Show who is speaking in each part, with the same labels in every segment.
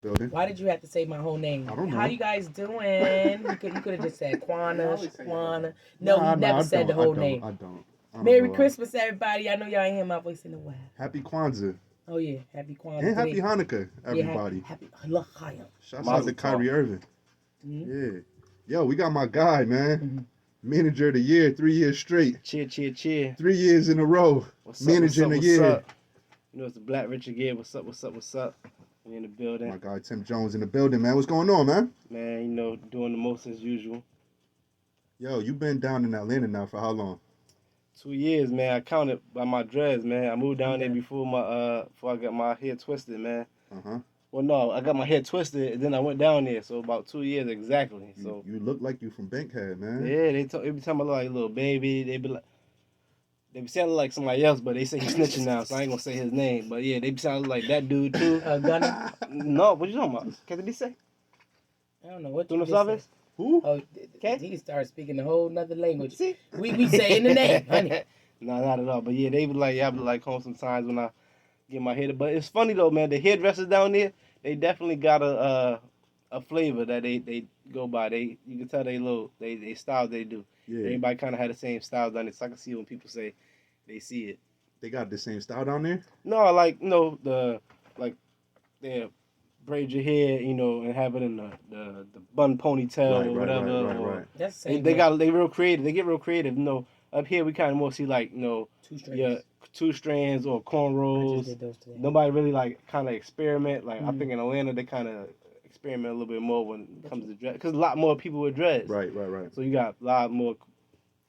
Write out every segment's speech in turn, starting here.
Speaker 1: building.
Speaker 2: Why did you have to say my whole name?
Speaker 1: I don't know.
Speaker 2: How you guys doing? You could have just said Quana. No, he never said the whole name.
Speaker 1: I don't.
Speaker 2: Merry Christmas, everybody. I know y'all ain't hear my voice in a while.
Speaker 1: Happy Kwanzaa.
Speaker 2: Oh, yeah. Happy Kwanzaa.
Speaker 1: And happy Hanukkah, everybody.
Speaker 2: Yeah, happy Hanukkah.
Speaker 1: Shouts out to Kyrie Irving. Mm-hmm. Yeah. Yo, we got my guy, man. Mm-hmm. Manager of the year, 3 years straight.
Speaker 3: Cheer.
Speaker 1: 3 years in a row. Manager of the year.
Speaker 3: What's up? You know, it's the Black Richard Gear. What's up? We in the building.
Speaker 1: My guy Tim Jones in the building, man. What's going on, man?
Speaker 3: Man, you know, doing the most as usual.
Speaker 1: Yo, you been down in Atlanta now for how long?
Speaker 3: 2 years, man. I counted by my dreads, man. I moved down there before I got my hair twisted, man. Well, no, I got my hair twisted, and then I went down there. So about 2 years exactly. So
Speaker 1: you look like you from Bankhead, man.
Speaker 3: Yeah, every time I look like a little baby, they be sounding like somebody else, but they say he's snitching now, so I ain't gonna say his name. But yeah, they be sounding like that dude too.
Speaker 2: Gunner?
Speaker 3: No, what you talking about? Can they say?
Speaker 2: I don't know what
Speaker 3: you say.
Speaker 1: Who?
Speaker 2: Oh, he started speaking a whole nother language. See? We say in the name, honey.
Speaker 3: No, not at all. But yeah, they be like, I be like home sometimes when I get my hair. But it's funny though, man. The hairdressers down there, they definitely got a flavor that they go by. You can tell they style they do. Yeah. Everybody kind of had the same style down there. So I can see when people say they see it.
Speaker 1: They got the same style down there?
Speaker 3: No, they braid your hair, you know, and have it in the bun ponytail or whatever.
Speaker 1: Right.
Speaker 2: That's
Speaker 3: they real creative. They get real creative. You know, up here we kind of more see like, you know, two strands or cornrows. Nobody really like kind of experiment. Like I think in Atlanta they kind of experiment a little bit more when it comes to dread, because a lot more people with dreads.
Speaker 1: Right.
Speaker 3: So you got a lot more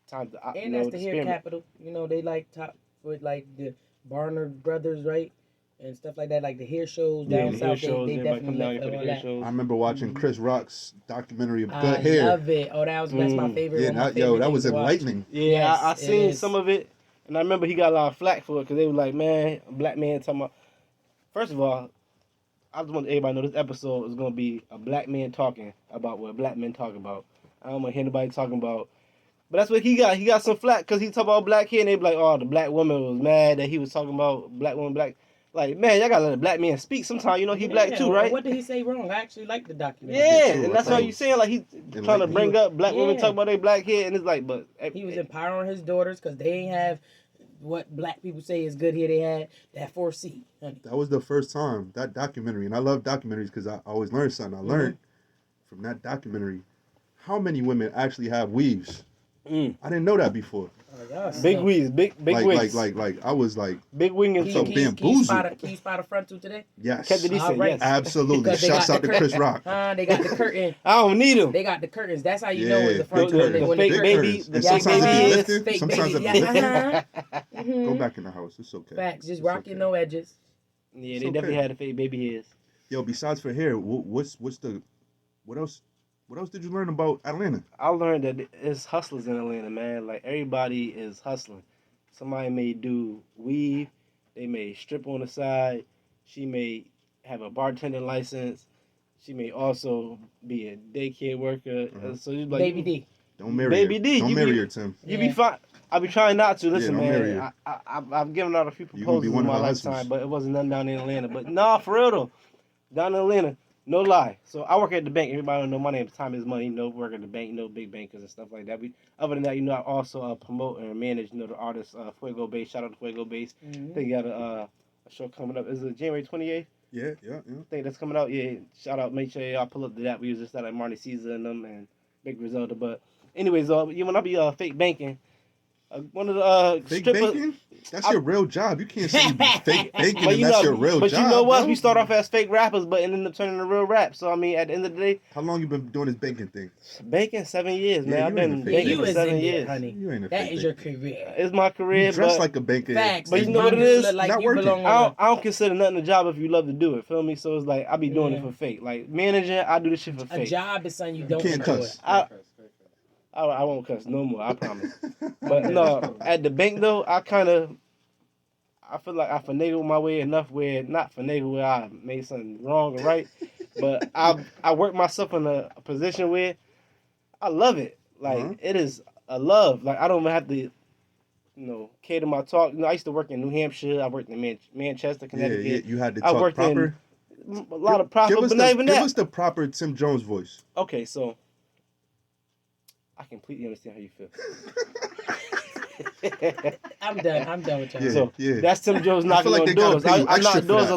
Speaker 3: time to
Speaker 2: that's the hair capital. You know, they like top with like the Barnard brothers, right? And stuff like that, like the hair shows down south. They definitely like all that.
Speaker 1: I remember watching Chris Rock's documentary of good hair.
Speaker 2: I love it. Oh, that's my favorite.
Speaker 1: Yeah, that was enlightening.
Speaker 3: Yeah, yes, I seen some of it, and I remember he got a lot of flack for it because they were like, man, a black man talking about. First of all, I just want everybody to know this episode is gonna be a black man talking about what black men talk about. I don't want to hear anybody talking about. But that's what he got. He got some flack because he talk about black hair, and they be like, oh, the black woman was mad that he was talking about black woman, black. Like, man, y'all gotta let a black man speak sometime. You know, he black too, right?
Speaker 2: What did he say wrong? I actually like the documentary.
Speaker 3: Yeah, and that's how you saying, like, he's trying to bring up black women talking about their black hair, and it's like, but...
Speaker 2: He was empowering his daughters because they ain't have what black people say is good hair. They had that 4C. Honey.
Speaker 1: That was the first time, that documentary, and I love documentaries because I always learn something. I learned from that documentary how many women actually have weaves. I didn't know that before.
Speaker 3: Big weaves, big wigs.
Speaker 1: Like I was like
Speaker 3: big wing and
Speaker 1: so bamboozled.
Speaker 2: Can you spot a frontal today?
Speaker 1: Yes.
Speaker 3: Yes.
Speaker 1: Absolutely. Shouts out to Chris Rock.
Speaker 2: They got the curtain.
Speaker 3: I don't need them.
Speaker 2: They got the curtains. That's how you know it's the frontal.
Speaker 3: The fake baby.
Speaker 1: Sometimes it be lifted. Go back in the house. It's okay.
Speaker 2: Facts. Just rocking no edges.
Speaker 3: Yeah, they definitely had the fake baby hairs.
Speaker 1: Yo, besides for hair, what else? What else did you learn about Atlanta?
Speaker 3: I learned that it's hustlers in Atlanta, man. Like, everybody is hustling. Somebody may do weave. They may strip on the side. She may have a bartender license. She may also be a daycare worker. So you like,
Speaker 2: Baby D.
Speaker 1: Don't marry her. Don't marry her, Tim.
Speaker 3: You be fine. I be trying not to. Listen, man. I've given out a few proposals in my lifetime, but it wasn't none down in Atlanta. But nah, for real though, down in Atlanta. No lie. So I work at the bank. Everybody don't know my name. Time is money. You know, work at the bank. You know, big bankers and stuff like that. Other than that, you know, I also promote and manage, you know, the artist Fuego Base. Shout out to Fuego Base. They got a show coming up. Is it January 28th?
Speaker 1: Yeah.
Speaker 3: I think that's coming out. Yeah. Shout out. Make sure y'all pull up to that. We was just at like Marnie Caesar and them and Big Griselda. But anyways, when I be fake banking, one of the
Speaker 1: fake
Speaker 3: strippers.
Speaker 1: Banking? That's your real job. You can't say fake banking and
Speaker 3: that's
Speaker 1: your real job.
Speaker 3: But you know what?
Speaker 1: Bro.
Speaker 3: We start off as fake rappers, but end up turning to real rap. So I mean, at the end of the day,
Speaker 1: how long you been doing this banking thing?
Speaker 3: Banking 7 years, man. I've been banking for 7 years.
Speaker 2: Honey.
Speaker 1: You ain't a
Speaker 2: that
Speaker 1: fake
Speaker 2: is your career.
Speaker 3: It's my career.
Speaker 1: You dress like a banker.
Speaker 2: Facts.
Speaker 3: But you know what it is?
Speaker 2: Like
Speaker 1: not working.
Speaker 3: I don't consider nothing a job if you love to do it. Feel me? So it's like I be doing it for fake. Like managing, I do this shit for fake.
Speaker 2: A job is something you don't
Speaker 1: can't cuss.
Speaker 3: I won't cuss no more. I promise. But no, at the bank though, I feel like I finagle my way enough where not finagle where I made something wrong or right, but I work myself in a position where I love it. Like it is a love. Like I don't even have to, cater my talk. I used to work in New Hampshire. I worked in Manchester, Connecticut.
Speaker 1: Yeah, you had to talk proper.
Speaker 3: a lot of profit, but not even that.
Speaker 1: Give us the proper Tim Jones voice.
Speaker 3: Okay, so I completely understand how you feel.
Speaker 2: I'm done with y'all.
Speaker 1: Yeah,
Speaker 3: So
Speaker 1: yeah.
Speaker 3: that's Tim Jones knocking
Speaker 1: like
Speaker 3: on
Speaker 1: they gotta
Speaker 3: doors.
Speaker 1: pay you
Speaker 3: I'm
Speaker 1: extra
Speaker 3: knocking
Speaker 1: for
Speaker 3: doors
Speaker 1: that.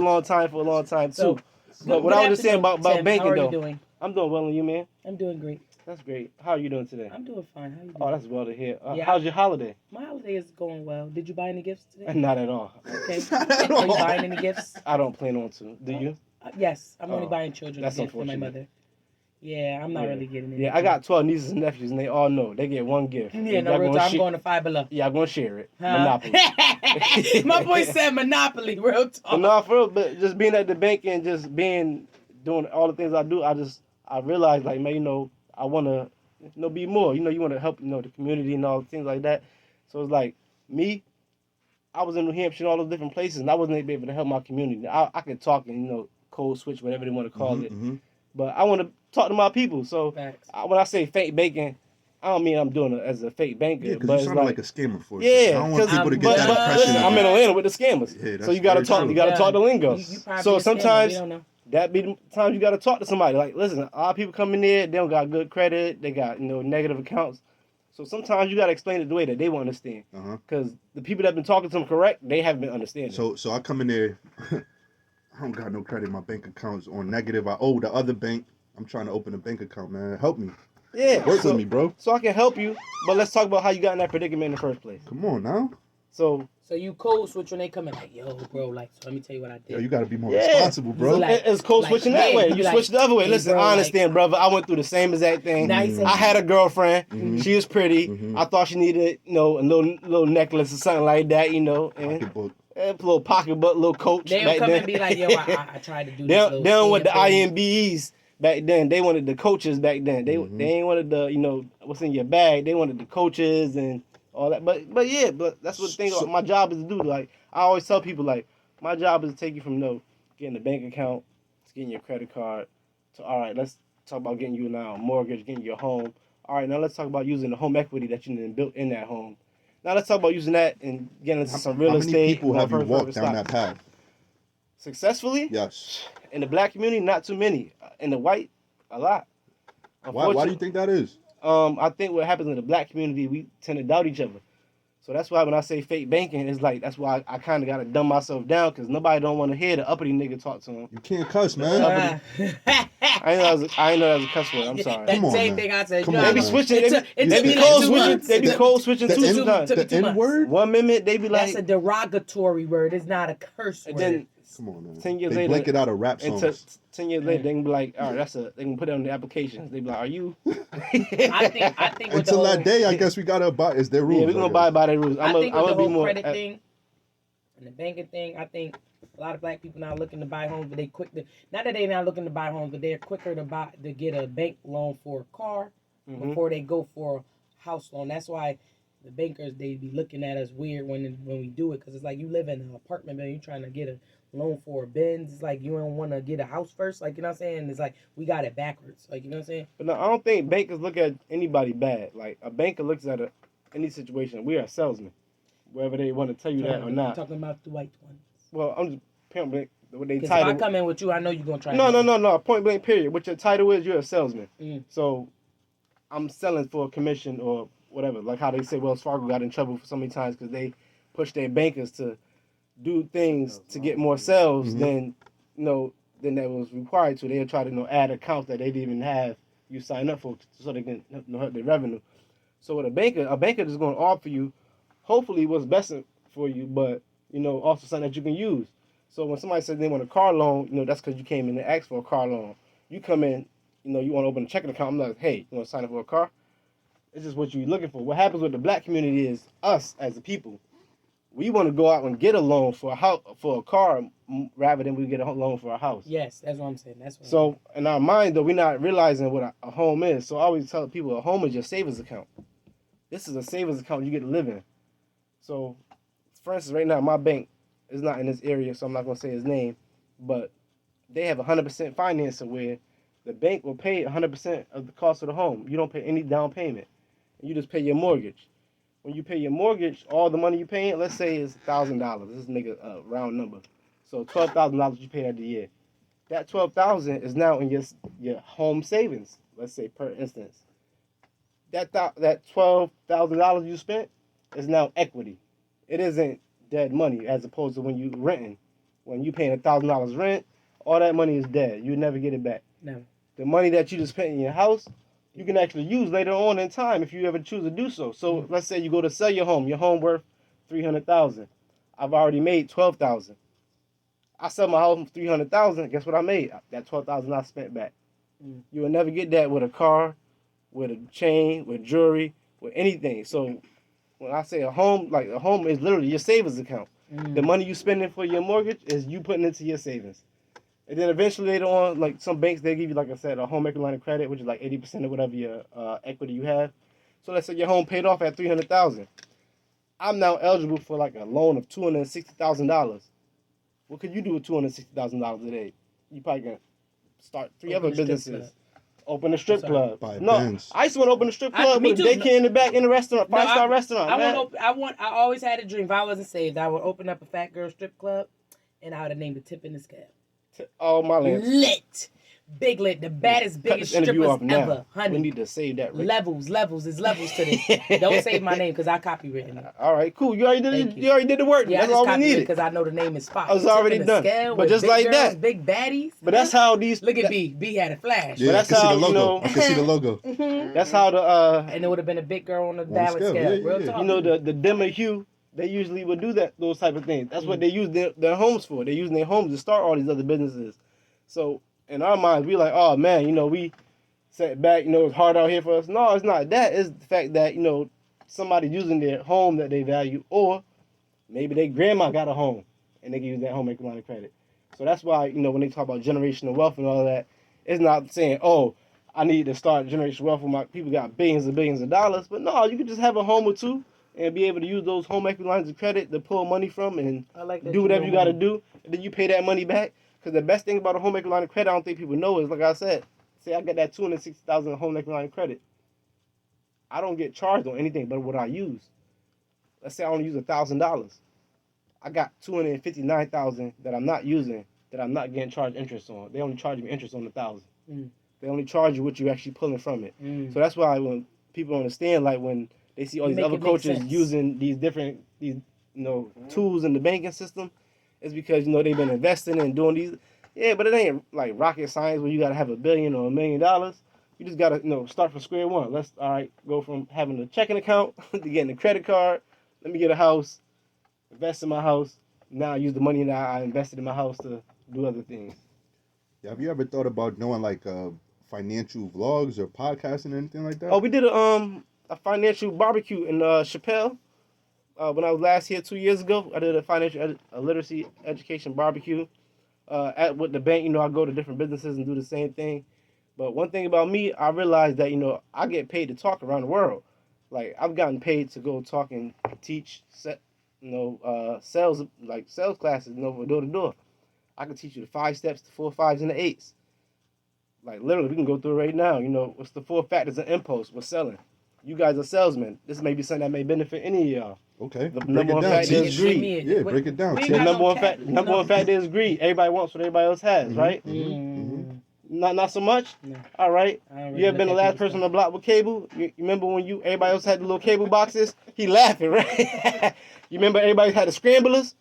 Speaker 3: for a long time
Speaker 2: So,
Speaker 3: too. But what
Speaker 2: good
Speaker 3: I was just saying
Speaker 2: afternoon,
Speaker 3: about
Speaker 2: Tim.
Speaker 3: banking
Speaker 2: How are
Speaker 3: though.
Speaker 2: you doing?
Speaker 3: I'm doing well, and you, man?
Speaker 2: I'm doing great.
Speaker 3: That's great. How are you doing today?
Speaker 2: I'm doing fine. How you doing?
Speaker 3: Oh, that's well to hear.
Speaker 2: Yeah,
Speaker 3: how's your holiday?
Speaker 2: My holiday is going well. Did you buy any gifts today?
Speaker 3: Not at all.
Speaker 2: Okay.
Speaker 1: Not at
Speaker 2: Are you
Speaker 1: all.
Speaker 2: buying any gifts?
Speaker 3: I don't plan on to. Do you?
Speaker 2: Yes, I'm only
Speaker 3: Oh,
Speaker 2: buying children
Speaker 3: that's
Speaker 2: gifts for my
Speaker 3: unfortunate.
Speaker 2: mother. Yeah, I'm not really getting any.
Speaker 3: Yeah, I got 12 nieces and nephews, and they all know they get one gift.
Speaker 2: Yeah, no, real talk. I'm going to Five Below.
Speaker 3: Yeah, I'm gonna share it.
Speaker 2: Huh?
Speaker 3: Monopoly.
Speaker 2: My boy said Monopoly. Real talk.
Speaker 3: But no, for real. But just being at the bank and just doing all the things I do, I realized like, man, I wanna be more. You want to help the community and all things like that. So it's like me. I was in New Hampshire and all those different places, and I wasn't able to help my community. I could talk and code switch, whatever they want to call it.
Speaker 1: Mm-hmm.
Speaker 3: But I want to talk to my people. So when I say fake banking, I don't mean I'm doing it as a fake banker.
Speaker 1: Yeah, because
Speaker 3: but
Speaker 1: you sound like a scammer for us.
Speaker 3: Yeah,
Speaker 1: I don't want people to get that impression.
Speaker 3: Listen, I'm in Atlanta with the scammers.
Speaker 1: Yeah,
Speaker 3: so you gotta talk.
Speaker 1: true.
Speaker 3: You gotta talk the lingo.
Speaker 2: You
Speaker 3: so sometimes
Speaker 2: we don't know.
Speaker 3: that be the times you gotta talk to somebody. Like, listen, a lot of people come in there, they don't got good credit, they got negative accounts. So sometimes you gotta explain it the way that they want to understand. Because the people that have been talking to them correct, they haven't been understanding.
Speaker 1: So I come in there. I don't got no credit. My bank account's on negative. I owe the other bank. I'm trying to open a bank account, man. Help me.
Speaker 3: Yeah,
Speaker 1: work with me, bro.
Speaker 3: So I can help you, but let's talk about how you got in that predicament in the first place.
Speaker 1: Come on now.
Speaker 3: So
Speaker 2: you code switch when they come in like, yo, bro, like, so let me tell you what I did.
Speaker 1: Yo, you got to be more responsible, bro.
Speaker 3: It's code switching that way. You switch the other way.
Speaker 2: Hey,
Speaker 3: Listen,
Speaker 2: bro,
Speaker 3: I understand, brother. I went through the same exact thing. I had a girlfriend.
Speaker 1: Mm-hmm.
Speaker 3: She was pretty. Mm-hmm. I thought she needed, a little necklace or something like that, and
Speaker 1: pocketbook.
Speaker 3: A little pocketbook, little coach.
Speaker 2: They'll come and be like, yo, I tried to do this.
Speaker 3: They don't want the IMBEs back then. They wanted the coaches back then. They ain't wanted the, what's in your bag. They wanted the coaches and all that. But that's what the thing. My job is to do. Like, I always tell people, like, my job is to take you from getting a bank account to getting your credit card to, all right, let's talk about getting you now a mortgage, getting your home. All right, now let's talk about using the home equity that you built in that home. Now let's talk about using that and getting into some real estate.
Speaker 1: How many people have you walked down that path?
Speaker 3: Successfully?
Speaker 1: Yes.
Speaker 3: In the black community, not too many. In the white, a lot.
Speaker 1: Why do you think that is?
Speaker 3: I think what happens in the black community, we tend to doubt each other. So that's why when I say fake banking, it's like, that's why I kind of got to dumb myself down, because nobody don't want to hear the uppity nigga talk to him.
Speaker 1: You can't cuss, man.
Speaker 3: I know that was a cuss word. I'm sorry.
Speaker 2: Come on, same thing I said.
Speaker 3: They be switching. They be code switching too sometimes.
Speaker 1: The N word?
Speaker 3: 1 minute, they be like.
Speaker 2: That's a derogatory word. It's not a curse word.
Speaker 3: Then,
Speaker 1: come on, man.
Speaker 3: 10 years
Speaker 1: they
Speaker 3: later,
Speaker 1: blink it out of rap songs.
Speaker 3: 10 years later, they can be like, all right, they can put it on the applications. They be like, are you?
Speaker 2: I think
Speaker 1: until that day, I guess we gotta abide. It's their rules.
Speaker 3: Yeah, we're gonna abide by their rules.
Speaker 2: I think with the whole credit thing and the banking thing, I think a lot of black people now looking to buy homes, but they not that they're not looking to buy homes, but they're quicker to get a bank loan for a car before they go for a house loan. That's why the bankers, they be looking at us weird when we do it, because it's like you live in an apartment building, you're trying to get a loan for a Benz. It's like you don't want to get a house first, like, you know what I'm saying? It's like we got it backwards, like, you know what I'm saying?
Speaker 3: But no, I don't think bankers look at anybody bad. Like, a banker looks at any situation. We are salesmen, whether they want to tell you that or not.
Speaker 2: I'm talking about the white ones.
Speaker 3: Well, I'm just point blank. What they
Speaker 2: Because
Speaker 3: title.
Speaker 2: if I come in with you, I know you're gonna try.
Speaker 3: No. Point blank. Period. What your title is, you're a salesman.
Speaker 2: So
Speaker 3: I'm selling for a commission or whatever. Like how they say Wells Fargo got in trouble for so many times because they pushed their bankers to do things to get more sales than that was required to. They'll try to add accounts that they didn't even have you sign up for so they can help their revenue. So with a banker is going to offer you hopefully what's best for you, but also something that you can use. So when somebody says they want a car loan, that's because you came in and asked for a car loan. You come in, you want to open a checking account. I'm like, hey, you want to sign up for a car? It's just what you're looking for. What happens with the black community is us as a people. We want to go out and get a loan for a car rather than we get a loan for a house.
Speaker 2: Yes, that's what I'm saying.
Speaker 3: So in our mind, though, we're not realizing what a home is. So I always tell people a home is your savings account. This is a savings account you get to live in. So, for instance, right now, my bank is not in this area, so I'm not going to say his name, but they have 100% financing where the bank will pay 100% of the cost of the home. You don't pay any down payment. You just pay your mortgage. When you pay your mortgage, all the money you paying, let's say is $1,000. Let's make a round number. So $12,000 you pay every year. That 12,000 is now in your home savings. Let's say, per instance, that $12,000 you spent is now equity. It isn't dead money as opposed to when you renting. When you paying $1,000 rent, all that money is dead. You never get it back.
Speaker 2: No.
Speaker 3: The money that you just spent in your house, you can actually use later on in time if you ever choose to do so. So let's say you go to sell your home worth $300,000. I've already made $12,000. I sell my house for $300,000. Guess what I made? That $12,000 I spent back. You will never get that with a car, with a chain, with jewelry, with anything. So when I say a home, like a home is literally your savings account. The money you spending for your mortgage is you putting into your savings. And then eventually later on, like some banks, they give you, like I said, a home equity line of credit, which is like 80% of whatever your equity you have. So let's say your home paid off at $300,000. I'm now eligible for like a loan of $260,000. What could you do with $260,000 a day? You probably can start three other businesses. Open a strip club. I used to want to open a strip club with a daycare in the back in a restaurant, five-star restaurant.
Speaker 2: I always had a dream. If I wasn't saved, I would open up a fat girl strip club, and I would have named it Tip in the Scale.
Speaker 3: Oh my land.
Speaker 2: Lit. Big lit. The baddest, biggest strippers ever. Honey.
Speaker 3: We need to save that. Right?
Speaker 2: Levels. There's levels to this. Don't save my name because I copywritten it.
Speaker 3: All right, cool. You already did the work.
Speaker 2: Yeah,
Speaker 3: that's all we needed.
Speaker 2: Because I know the name is spot.
Speaker 3: It's already done. But just like that.
Speaker 2: Big baddies.
Speaker 3: But that's how these.
Speaker 2: Look at B. B had a flash.
Speaker 1: Yeah,
Speaker 3: but that's how,
Speaker 1: I can see the logo.
Speaker 3: That's how the.
Speaker 2: And it would have been a big girl on the balance scale.
Speaker 1: Yeah,
Speaker 2: Real talk.
Speaker 3: You know, the dimmer hue, they usually would do those type of things. That's what they use their homes for. They're using their homes to start all these other businesses. So in our minds, we like, oh man, we sat back, it's hard out here for us. No, it's not that. It's the fact that, somebody using their home that they value, or maybe their grandma got a home and they can use that home equity line of credit. So that's why, when they talk about generational wealth and all that, it's not saying, oh, I need to start generational wealth when my people got billions and billions of dollars. But no, you could just have a home or two and be able to use those home equity lines of credit to pull money from and do whatever you got to do. And then you pay that money back. Because the best thing about a home equity line of credit, I don't think people know, is, like I said, say I got that $260,000 home equity line of credit. I don't get charged on anything but what I use. Let's say I only use $1,000. I got $259,000 that I'm not using, that I'm not getting charged interest on. They only charge me interest on $1,000. They only charge you what you're actually pulling from it. So that's why when people understand, like when they see all these other coaches using these different tools in the banking system, it's because, they've been investing and doing these. Yeah, but it ain't like rocket science where you got to have $1 billion or $1 million. You just got to, start from square one. Let's, go from having a checking account to getting a credit card. Let me get a house, invest in my house. Now I use the money that I invested in my house to do other things.
Speaker 1: Yeah, have you ever thought about doing like financial vlogs or podcasting or anything like that?
Speaker 3: Oh, we did a financial barbecue in Chappelle. When I was last here 2 years ago, I did a financial literacy education barbecue with the bank. I go to different businesses and do the same thing. But one thing about me, I realized that, I get paid to talk around the world. Like, I've gotten paid to go talk and teach, sales classes, door to door. I can teach you the 5 steps, the 4 5s, and the 8s. Like, literally, we can go through it right now. What's the 4 factors of impulse? We're selling. You guys are salesmen. This may be something that may benefit any of y'all.
Speaker 1: Okay.
Speaker 3: The number one factor is greed.
Speaker 1: Yeah, break it down.
Speaker 3: The number one factor is greed. Everybody wants what everybody else has, right? Not so much?
Speaker 2: No.
Speaker 3: All right. You ever been the last person on the block with cable? You remember when everybody else had the little cable boxes? He laughing, right? You remember everybody had the scramblers?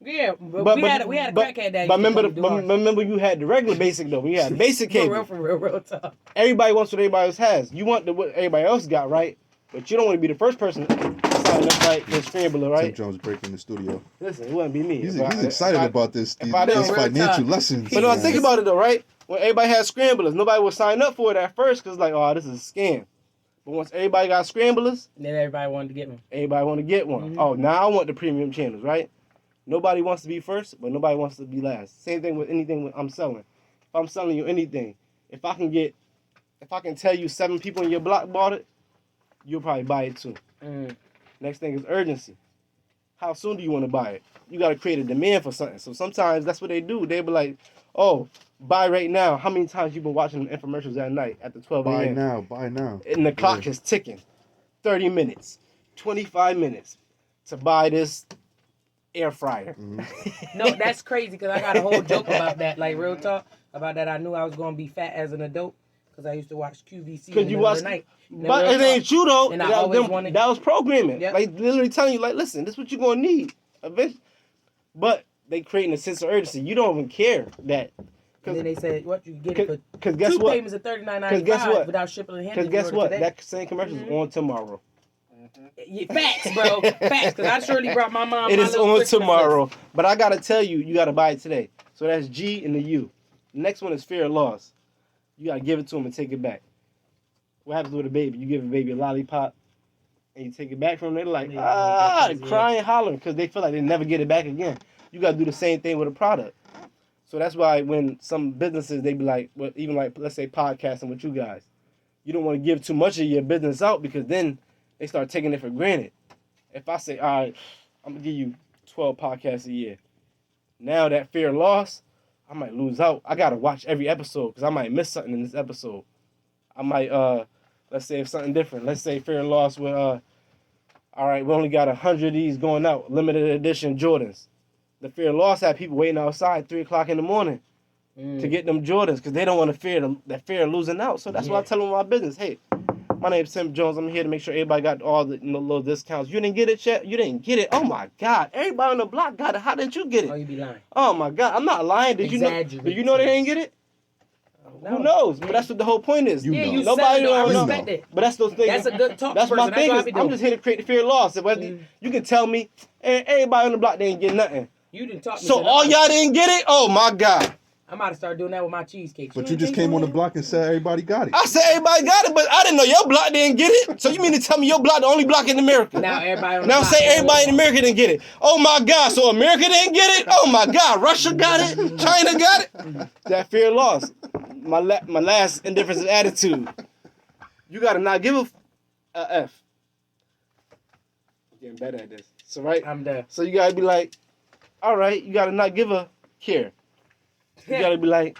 Speaker 2: Yeah, but we had a crackhead that.
Speaker 3: But remember you had the regular basic though. When you had the basic cable.
Speaker 2: For real talk.
Speaker 3: Everybody wants what everybody else has. You want what everybody else got, right? But you don't want to be the first person to sign up right for scrambler, right?
Speaker 1: Tim Jones breaking the studio.
Speaker 3: Listen, it wouldn't be me.
Speaker 1: He's excited about these financial lessons.
Speaker 3: But no, think about it though, right? When everybody had scramblers, nobody would sign up for it at first because like, oh, this is a scam. But once everybody got scramblers,
Speaker 2: then everybody wanted to get one.
Speaker 3: Everybody want to get one. Oh, now I want the premium channels, right? Nobody wants to be first, but nobody wants to be last. Same thing with anything I'm selling. If I'm selling you anything, if I can tell you 7 people in your block bought it, you'll probably buy it too. Next thing is urgency. How soon do you want to buy it? You got to create a demand for something. So sometimes that's what they do. They be like, oh, buy right now. How many times you been watching the infomercials at night at the 12 a.m.? Buy now. And the clock is ticking. 30 minutes, 25 minutes to buy this air fryer.
Speaker 1: Mm-hmm.
Speaker 2: No, that's crazy because I got a whole joke about that. Like real talk about that. I knew I was gonna be fat as an adult because I used to watch QVC in the middle of the night.
Speaker 3: But it ain't true though.
Speaker 2: And I always wanted.
Speaker 3: That was programming.
Speaker 2: Yep.
Speaker 3: Like literally telling you, like, listen, this is what you're gonna need. Eventually. But they creating a sense of urgency. You don't even care that.
Speaker 2: And then they said, "What you get it for
Speaker 3: Cause guess
Speaker 2: two
Speaker 3: what?
Speaker 2: payments of $39.95 without shipping and handling."
Speaker 3: Because guess what?
Speaker 2: Today.
Speaker 3: That same commercial is on tomorrow.
Speaker 2: Yeah, facts, bro. Facts. Because I surely brought my mom.
Speaker 3: It
Speaker 2: my
Speaker 3: is
Speaker 2: little
Speaker 3: on
Speaker 2: Christmas
Speaker 3: tomorrow.
Speaker 2: list.
Speaker 3: But I gotta tell you, you gotta buy it today. So that's G and the U. The next one is fear of loss. You gotta give it to them and take it back. What happens with a baby? You give a baby a lollipop and you take it back from them. They're like, crying, hollering because they feel like they never get it back again. You gotta do the same thing with a product. So that's why when some businesses, they be like, well, even like, let's say podcasting with you guys, you don't want to give too much of your business out because then they start taking it for granted. If I say, all right, I'm going to give you 12 podcasts a year. Now that fear of loss, I might lose out. I got to watch every episode because I might miss something in this episode. I might, let's say if something different. Let's say fear of loss with, all right, we only got 100 of these going out, limited edition Jordans. The fear of loss had people waiting outside 3 o'clock in the morning to get them Jordans because they don't want to fear of losing out. So that's why I tell them my business. Hey, my name's Tim Jones. I'm here to make sure everybody got all the little discounts. You didn't get it yet? You didn't get it? Oh my God! Everybody on the block got it. How didn't you get it?
Speaker 2: Oh, you be lying.
Speaker 3: Oh my God! I'm not lying. Did you know they didn't get it?
Speaker 2: No.
Speaker 3: Who knows? But that's what the whole point is.
Speaker 1: You know.
Speaker 2: Nobody
Speaker 3: don't
Speaker 2: I
Speaker 3: know.
Speaker 2: respect it.
Speaker 3: But that's those things.
Speaker 2: That's a good talk.
Speaker 3: That's my thing.
Speaker 2: That's
Speaker 3: I'm just here to create the fear of loss. Whether you can tell me, hey, everybody on the block they didn't get nothing.
Speaker 2: You didn't talk.
Speaker 3: So all y'all didn't get it? Oh my God!
Speaker 2: I'm about to start doing that with my cheesecake.
Speaker 1: But you just came on the block and said everybody got it.
Speaker 3: I said everybody got it, but I didn't know your block didn't get it. So you mean to tell me your block the only block in America?
Speaker 2: Now everybody on the
Speaker 3: Now
Speaker 2: block.
Speaker 3: say everybody in America didn't get it. Oh my God! So America didn't get it? Oh my God! Russia got it? China got it? That fear of loss. My last indifference of attitude. You gotta not give a F. I'm getting better at this. So right.
Speaker 2: I'm done.
Speaker 3: So you gotta be like, all right. You gotta not give a care. You gotta be like,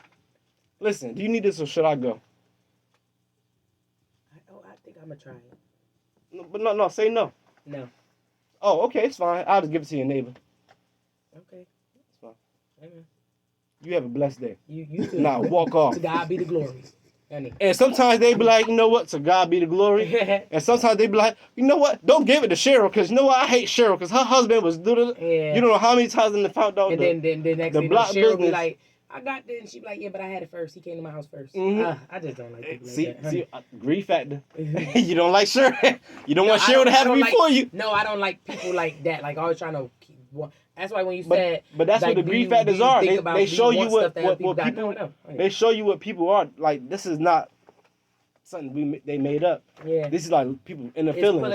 Speaker 3: listen. Do you need this or should I go?
Speaker 2: I think I'm gonna try it.
Speaker 3: No, but no. Say no.
Speaker 2: No.
Speaker 3: Oh, okay. It's fine. I'll just give it to your neighbor.
Speaker 2: Okay.
Speaker 3: It's fine.
Speaker 2: Amen.
Speaker 3: You have a blessed day.
Speaker 2: You too.
Speaker 3: Nah, walk off.
Speaker 2: To God be the glory. Honey.
Speaker 3: And sometimes they be like, you know what? To God be the glory. And sometimes they be like, you know what? Don't give it to Cheryl because you know what? I hate Cheryl because her husband was doing it.
Speaker 2: Yeah.
Speaker 3: You don't know how many times in the found out.
Speaker 2: And then next
Speaker 3: the
Speaker 2: thing
Speaker 3: block
Speaker 2: Cheryl be
Speaker 3: business.
Speaker 2: like, I got this. And she be like, yeah, but I had it first. He came to my house 1st.
Speaker 3: Mhm.
Speaker 2: I just don't like people
Speaker 3: See,
Speaker 2: like that. Honey.
Speaker 3: grief factor. You don't like Cheryl. You don't want
Speaker 2: I
Speaker 3: Cheryl to have it
Speaker 2: don't
Speaker 3: before
Speaker 2: like,
Speaker 3: you.
Speaker 2: No, I don't like people like that. Like always trying to keep one. That's why when you said,
Speaker 3: But that's
Speaker 2: like,
Speaker 3: what the grief factors are. They show you what people.
Speaker 2: No.
Speaker 3: They show you what people are. Like this is not something they made up.
Speaker 2: Yeah.
Speaker 3: This is like people in the feelings.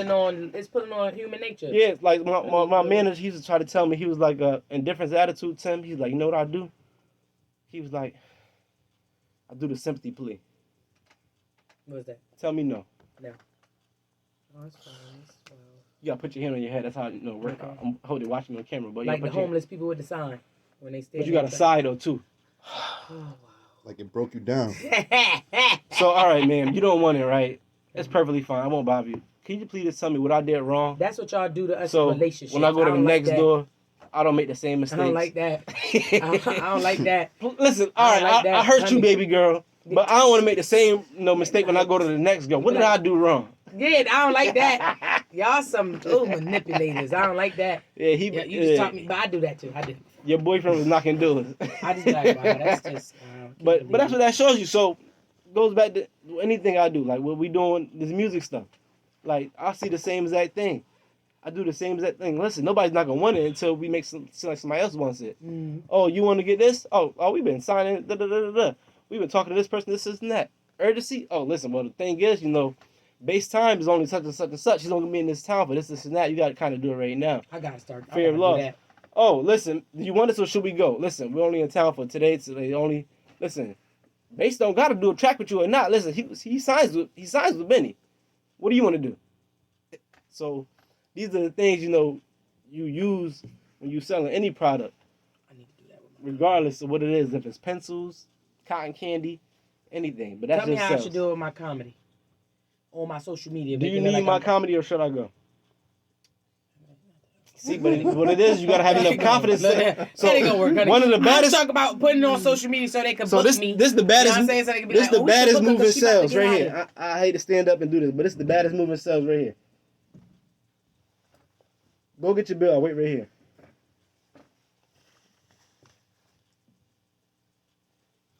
Speaker 2: It's pulling on human nature.
Speaker 3: Yeah, like my manager, he used to try to tell me, he was like, indifference attitude, Tim. He's like, you know what I do? He was like, I do the sympathy plea.
Speaker 2: What was that?
Speaker 3: Tell me no.
Speaker 2: No. Oh, that's fine.
Speaker 3: You gotta put your hand on your head. That's how you know work.
Speaker 2: Okay.
Speaker 3: I'm holding watching me on camera, but
Speaker 2: Like the homeless people with the sign when they stay.
Speaker 3: But you got a side though too.
Speaker 2: Oh,
Speaker 1: Like it broke you down.
Speaker 2: wow.
Speaker 3: So all right, man, you don't want it, right? It's perfectly fine. I won't bother you. Can you please just tell me what I did wrong?
Speaker 2: That's what y'all do to us
Speaker 3: So
Speaker 2: in relationships.
Speaker 3: when I go to the next
Speaker 2: that.
Speaker 3: door, I don't make the same
Speaker 2: I
Speaker 3: mistakes.
Speaker 2: don't like that. I don't like that.
Speaker 3: Listen, all right,
Speaker 2: like that,
Speaker 3: I hurt you,
Speaker 2: honey.
Speaker 3: baby girl, but I don't want to make the same mistake when I go to the next girl. What did I do wrong?
Speaker 2: Yeah, I don't like that. Y'all some manipulators. I don't like that.
Speaker 3: Yeah,
Speaker 2: You just taught me, but I do that too. I do.
Speaker 3: Your boyfriend was knocking doors.
Speaker 2: I just be like, wow, that's just.
Speaker 3: But that's what that shows you. So goes back to anything I do, like what we doing this music stuff. Like I see the same exact thing. I do the same exact thing. Listen, nobody's not gonna want it until we make seem like somebody else wants it.
Speaker 2: Mm.
Speaker 3: Oh, you want to get this? Oh, we've been signing. We've been talking to this person. This and that. Urgency. Oh, listen. Well, the thing is, base time is only such and such and such. He's only gonna be in this town for this and that. You got to kind of do it right now.
Speaker 2: I gotta start.
Speaker 3: Fear of loss. Oh, listen. Do you want this or should we go? Listen, we're only in town for today. So they only listen. Base don't got to do a track with you or not. Listen, he signs with Benny. What do you want to do? So these are the things you use when you selling any product.
Speaker 2: I need to do that with
Speaker 3: regardless of what it is, if it's pencils, cotton candy, anything. But that's
Speaker 2: Tell me
Speaker 3: just
Speaker 2: how
Speaker 3: sells.
Speaker 2: I should do it with my comedy. On my social media.
Speaker 3: Do you need my comedy or should I go? See, but what it is, you gotta have enough confidence.
Speaker 2: That ain't gonna work.
Speaker 3: One of the baddest.
Speaker 2: I talk about putting it on social media so they can
Speaker 3: So
Speaker 2: book me.
Speaker 3: this the baddest.
Speaker 2: You know what I'm saying? So they can be
Speaker 3: this
Speaker 2: like,
Speaker 3: the
Speaker 2: we should
Speaker 3: baddest
Speaker 2: book her 'cause
Speaker 3: moving
Speaker 2: she about to
Speaker 3: cells
Speaker 2: get
Speaker 3: right
Speaker 2: out
Speaker 3: here. I hate to stand up and do this, but it's the baddest moving cells right here. Go get your bill. I'll wait right here.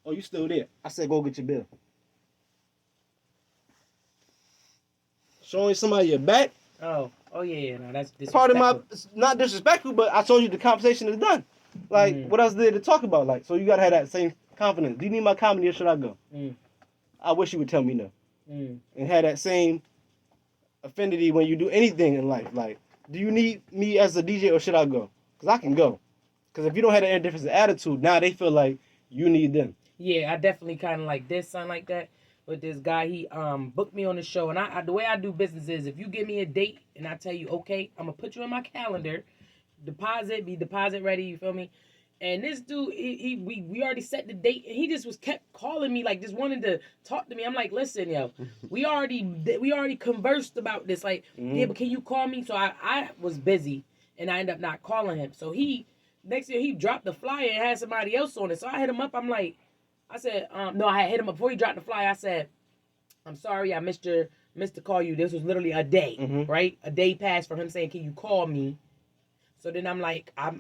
Speaker 3: Oh, you still there? I said go get your bill. Showing somebody your back.
Speaker 2: Oh yeah, no, that's
Speaker 3: Part of my,
Speaker 2: disrespectful.
Speaker 3: it's not disrespectful, but I told you the conversation is done. Like, what else there to talk about? Like, so you gotta have that same confidence. Do you need my comedy or should I go? I wish you would tell me no. And have that same affinity when you do anything in life. Like, do you need me as a DJ or should I go? Because I can go. Because if you don't have that difference in attitude, now they feel like you need them.
Speaker 2: Yeah, I definitely kind of like this, something like that. With this guy, he booked me on the show, and I the way I do business is if you give me a date and I tell you okay, I'm gonna put you in my calendar, be deposit ready. You feel me? And this dude, we already set the date, and he just kept calling me like just wanted to talk to me. I'm like, listen, yo, we already conversed about this. Like, yeah, but can you call me? So I was busy, and I ended up not calling him. So next year he dropped the flyer and had somebody else on it. So I hit him up. I'm like. I said, no, I had hit him up before he dropped the flyer. I said, I'm sorry, I missed to call you. This was literally a day, right? A day passed for him saying, can you call me? So then I'm like, I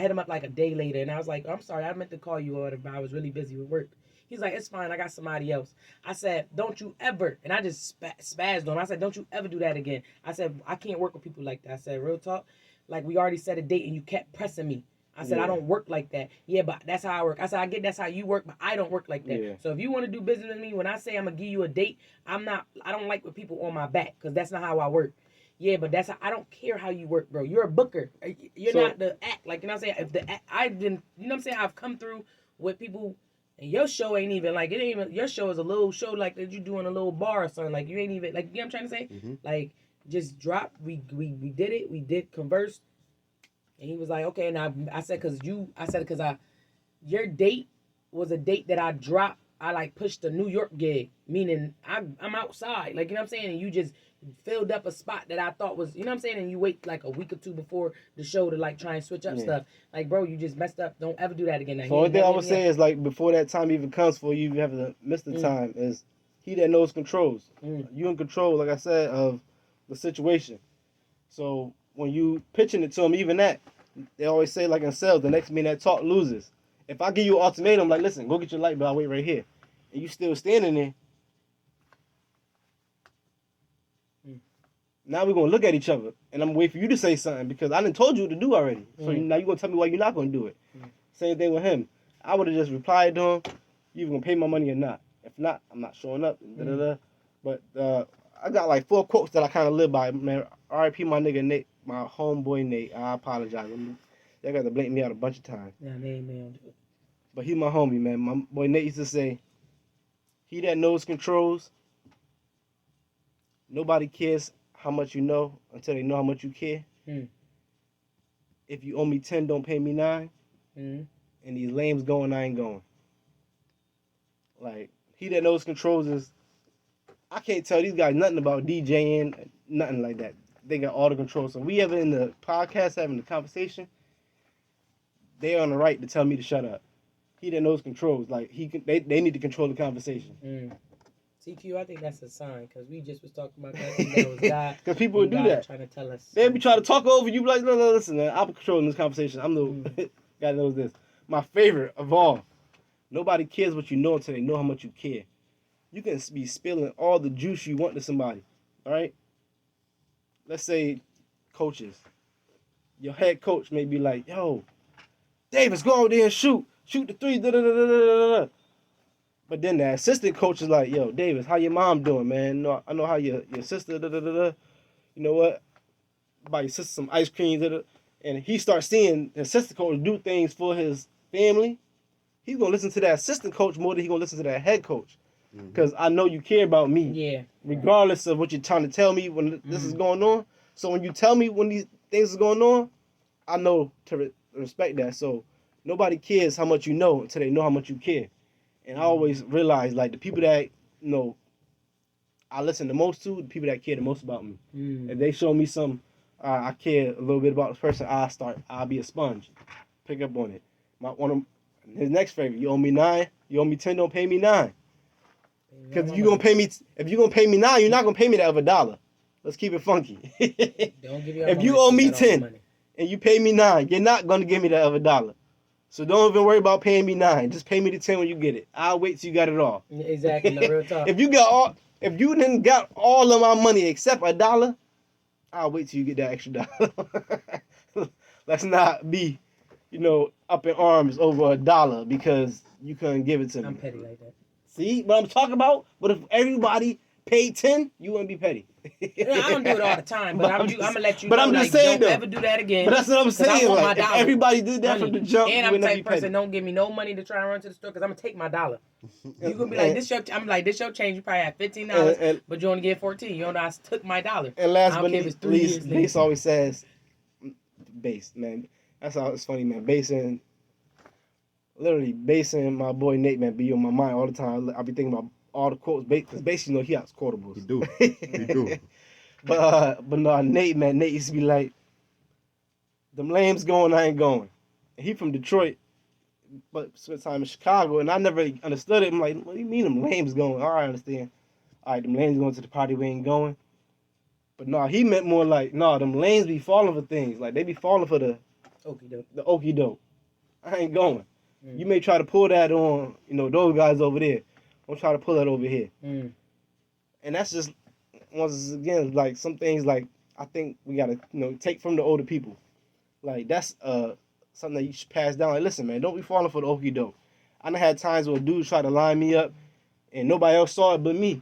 Speaker 2: hit him up like a day later, and I was like, I'm sorry, I meant to call you, but I was really busy with work. He's like, it's fine, I got somebody else. I said, don't you ever, and I just spazzed on him. I said, don't you ever do that again. I said, I can't work with people like that. I said, real talk, like we already set a date, and you kept pressing me. I said, I don't work like that. Yeah, but that's how I work. I said, I get that's how you work, but I don't work like that.
Speaker 3: Yeah.
Speaker 2: So if you want to do business with me, when I say I'm going to give you a date, I don't like with people on my back because that's not how I work. Yeah, but I don't care how you work, bro. You're a booker. You're not the act. Like, you know what I'm saying? If the act, I've been, you know what I'm saying? I've come through with people, and your show ain't even, like, it ain't even, your show is a little show like that you do in a little bar or something. Like, you ain't even, like, you know what I'm trying to say? Like, just drop. We did it. We did converse. And he was like, okay. And I said, your date was a date that I dropped. I like pushed a New York gig, meaning I'm outside. Like, you know what I'm saying? And you just filled up a spot that I thought was, you know what I'm saying? And you wait like a week or two before the show to like try and switch up stuff. Like, bro, you just messed up. Don't ever do that again. Now,
Speaker 3: So one thing I would say is like before that time even comes for you have to miss the time is he that knows controls. You in control, like I said, of the situation. So when you pitching it to him, even that, they always say like in sales, the next man that talk loses. If I give you an ultimatum, like, listen, go get your light bill, I'll wait right here, and you still standing there, now we're going to look at each other, and I'm going to wait for you to say something, because I done told you what to do already. So now you're going to tell me why you're not going to do it. Same thing with him. I would have just replied to him, you going to pay my money or not. If not, I'm not showing up. But I got like 4 quotes that I kind of live by. Man, R.I.P. my nigga Nate, my homeboy Nate. I apologize. They got to blame me out a bunch of times.
Speaker 2: Yeah, man.
Speaker 3: But he my homie, man. My boy Nate used to say, he that knows controls, nobody cares how much you know until they know how much you care. If you owe me 10, don't pay me 9. And these lames going, I ain't going. Like, he that knows controls is, I can't tell these guys nothing about DJing, nothing like that. They got all the controls. So we ever in the podcast having the conversation, they're on the right to tell me to shut up. He that knows controls, like they need to control the conversation.
Speaker 2: CQ, I think that's a sign because we just was talking about that was God.
Speaker 3: Because people would do that.
Speaker 2: Trying to tell us.
Speaker 3: They be trying to talk over you. Be like, no, listen, man. I'm controlling this conversation. I'm the guy that knows this. My favorite of all. Nobody cares what you know until they know how much you care. You can be spilling all the juice you want to somebody. All right. Let's say coaches. Your head coach may be like, yo, Davis, go out there and shoot the 3. But then the assistant coach is like, yo, Davis, how your mom doing, man? No, I know how your sister, You know what? Buy your sister some ice cream, and he starts seeing the assistant coach do things for his family. He's going to listen to that assistant coach more than he's going to listen to that head coach. Because I know you care about me.
Speaker 2: Yeah.
Speaker 3: Regardless of what you're trying to tell me when this is going on. So when you tell me when these things are going on, I know to respect that. So nobody cares how much you know until they know how much you care. And I always realize, like, the people that, you know, I listen the most to, the people that care the most about me. If they show me some I care a little bit about this person. I'll be a sponge. Pick up on it. His next favor, you owe me 9, you owe me 10, don't pay me 9. Because if you're gonna pay me 9, you're not gonna pay me that other $1. Let's keep it funky.
Speaker 2: Don't give your
Speaker 3: If you owe me 10 and you pay me 9, you're not gonna give me that other $1. So don't even worry about paying me 9. Just pay me the 10 when you get it. I'll wait till you got it all.
Speaker 2: Exactly, no, real talk.
Speaker 3: If you didn't got all of my money except $1, I'll wait till you get that extra $1. Let's not be, up in arms over $1 because you couldn't give it to me.
Speaker 2: I'm petty like that.
Speaker 3: See what I'm talking about? But if everybody paid 10, you wouldn't be petty.
Speaker 2: Yeah, I don't do it all the time, but I'm gonna let you
Speaker 3: but
Speaker 2: know.
Speaker 3: I'm just saying,
Speaker 2: don't ever do that again.
Speaker 3: But that's what I'm saying. Like, if everybody did that from the jump,
Speaker 2: and
Speaker 3: you
Speaker 2: I'm the
Speaker 3: wouldn't
Speaker 2: type
Speaker 3: be
Speaker 2: of person
Speaker 3: petty.
Speaker 2: don't give me no money to try and run to the store because I'm gonna take my $1. You gonna be like this your? I'm like this your change. You probably have $15, but you only get 14. You know I took my $1.
Speaker 3: And last
Speaker 2: I
Speaker 3: but
Speaker 2: don't care if
Speaker 3: not
Speaker 2: it's 3
Speaker 3: least,
Speaker 2: years
Speaker 3: Base
Speaker 2: later.
Speaker 3: always says, Base, man. That's how it's funny, man. Basing my boy Nate, man, be on my mind all the time. I be thinking about all the quotes. Because basically, he has quotables.
Speaker 1: He do. He do.
Speaker 3: But no, Nate used to be like, them lames going, I ain't going. And he from Detroit, but spent time in Chicago, and I never really understood it. I'm like, what do you mean them lames going? All right, I understand. All right, them lames going to the party, we ain't going. But no, he meant more like, no, them lanes be falling for things. Like, they be falling for the okie doke. I ain't going. You may try to pull that on, those guys over there. Don't try to pull that over here. And that's just, once again, like, some things, like, I think we got to, take from the older people. Like, that's something that you should pass down. Like, listen, man, don't be falling for the okie doke. I done had times where dudes try to line me up, and nobody else saw it but me.